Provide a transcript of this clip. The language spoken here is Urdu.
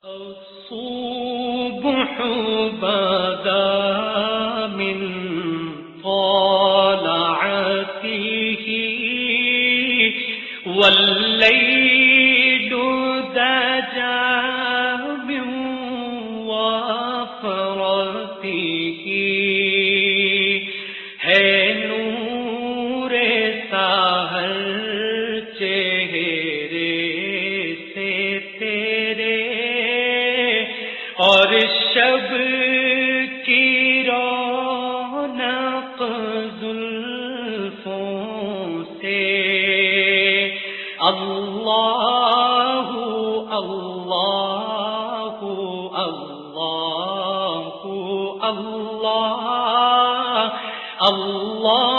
الصبح بدا من طلعته والليل دجى من وفرته ہے نور سحر چہرے سے تیرے اور شب کی رونق زلفوں سے اللہ اللہ اللہ اللہ اللہ